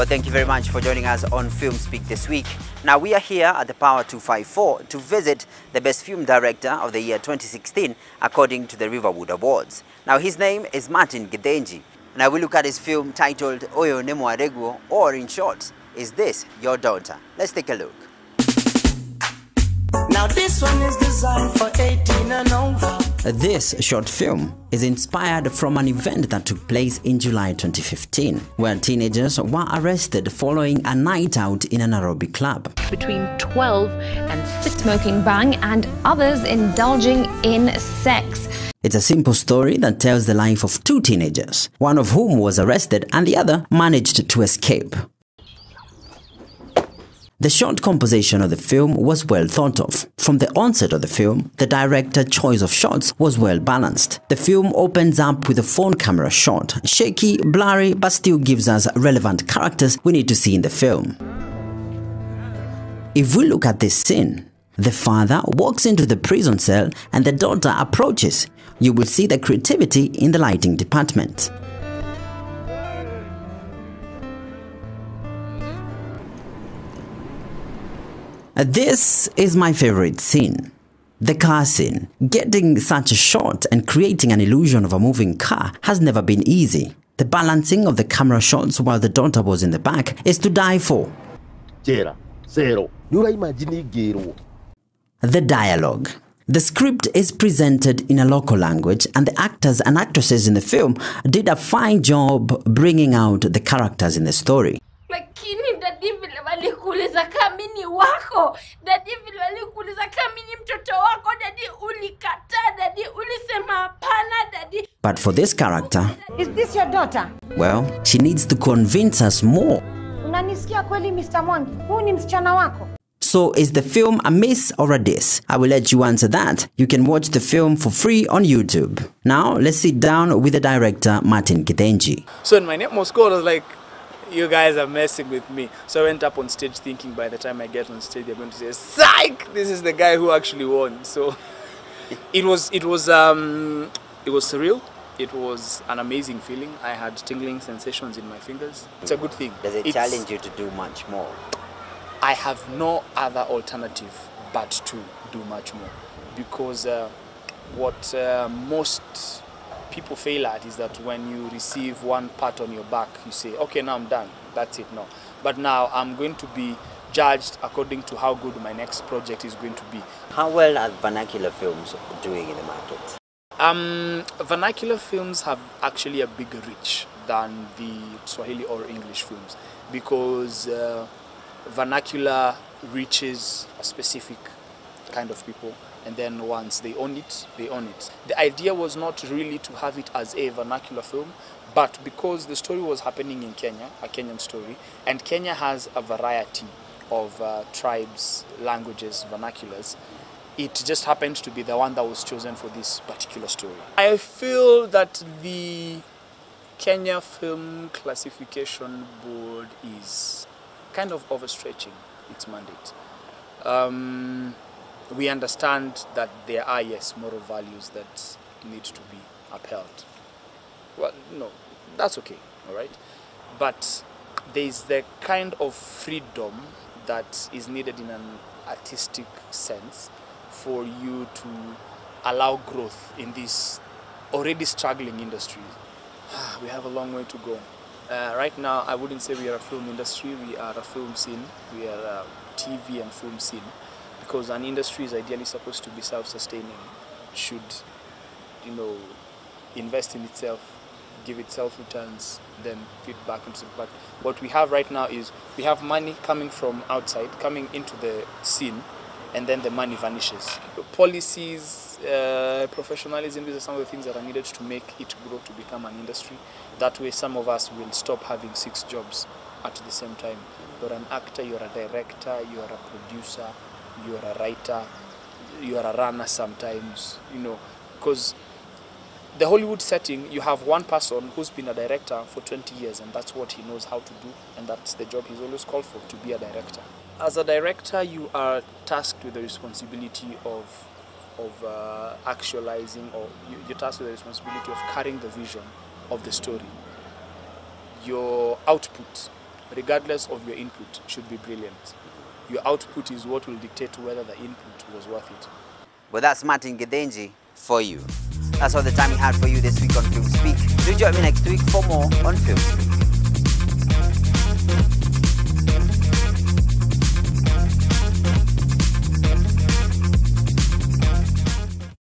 Well, thank you very much for joining us on Film Speak this week. Now, we are here at the Power 254 to visit the Best Film Director of the year 2016 according to the Riverwood Awards. Now, his name is Martin Githinji. Now, we look at his film titled Oyo Nemwaregwo, or in short, Is This Your Daughter? Let's take a look. Now this one is designed for 18 and over. This short film is inspired from an event that took place in July 2015, where teenagers were arrested following a night out in a Nairobi club. Between 12 and 6 smoking bang and others indulging in sex. It's a simple story that tells the life of two teenagers, one of whom was arrested and the other managed to escape. The short composition of the film was well thought of. From the onset of the film, the director's choice of shots was well balanced. The film opens up with a phone camera shot, shaky, blurry, but still gives us relevant characters we need to see in the film. If we look at this scene, the father walks into the prison cell and the daughter approaches. You will see the creativity in the lighting department. This is my favorite scene. The car scene. Getting such a shot and creating an illusion of a moving car has never been easy. The balancing of the camera shots while the daughter was in the back is to die for. The dialogue. The script is presented in a local language and the actors and actresses in the film did a fine job bringing out the characters in the story. But for this character, is this your daughter? Well, she needs to convince us more. Unanisikia kweli, Mr. Mwangi? Huu ni msichana wako? So is the film a miss or a diss? I will let you answer that. You can watch the film for free on YouTube. Now, let's sit down with the director, Martin Githinji. So when my name was called, I was like, you guys are messing with me. So I went up on stage thinking by the time I get on stage, they're going to say, psych! This is the guy who actually won. So it was surreal. It was an amazing feeling. I had tingling sensations in my fingers. It's a good thing. Does it challenge you to do much more? I have no other alternative but to do much more. Because what most people fail at is that when you receive one pat on your back, you say, okay, now I'm done. That's it, no. But now I'm going to be judged according to how good my next project is going to be. How well are vernacular films doing in the market? Vernacular films have actually a bigger reach than the Swahili or English films because vernacular reaches a specific kind of people, and then once they own it, they own it. The idea was not really to have it as a vernacular film, but because the story was happening in Kenya, a Kenyan story, and Kenya has a variety of tribes, languages, vernaculars, it just happened to be the one that was chosen for this particular story. I feel that the Kenya Film Classification Board is kind of overstretching its mandate. We understand that there are, yes, moral values that need to be upheld. Well, no, that's okay, all right? But there's the kind of freedom that is needed in an artistic sense for you to allow growth in this already struggling industry. We have a long way to go. Right now, I wouldn't say we are a film industry, we are a film scene. We are a TV and film scene. Because an industry is ideally supposed to be self-sustaining, should, invest in itself, give itself returns, then feed back into it. But what we have right now is we have money coming from outside, coming into the scene, and then the money vanishes. Policies, professionalism, these are some of the things that are needed to make it grow to become an industry. That way some of us will stop having 6 jobs at the same time. You're an actor, you're a director, you're a producer, you're a writer, you're a runner sometimes, because the Hollywood setting, you have one person who's been a director for 20 years and that's what he knows how to do, and that's the job he's always called for, to be a director. As a director, you are tasked with the responsibility of actualizing, or you're tasked with the responsibility of carrying the vision of the story. Your output regardless of your input, should be brilliant. Your output is what will dictate whether the input was worth it. Well, that's Martin Gedenji for you. That's all the time we had for you this week on Film Speak. Do join me next week for more on Film Speak.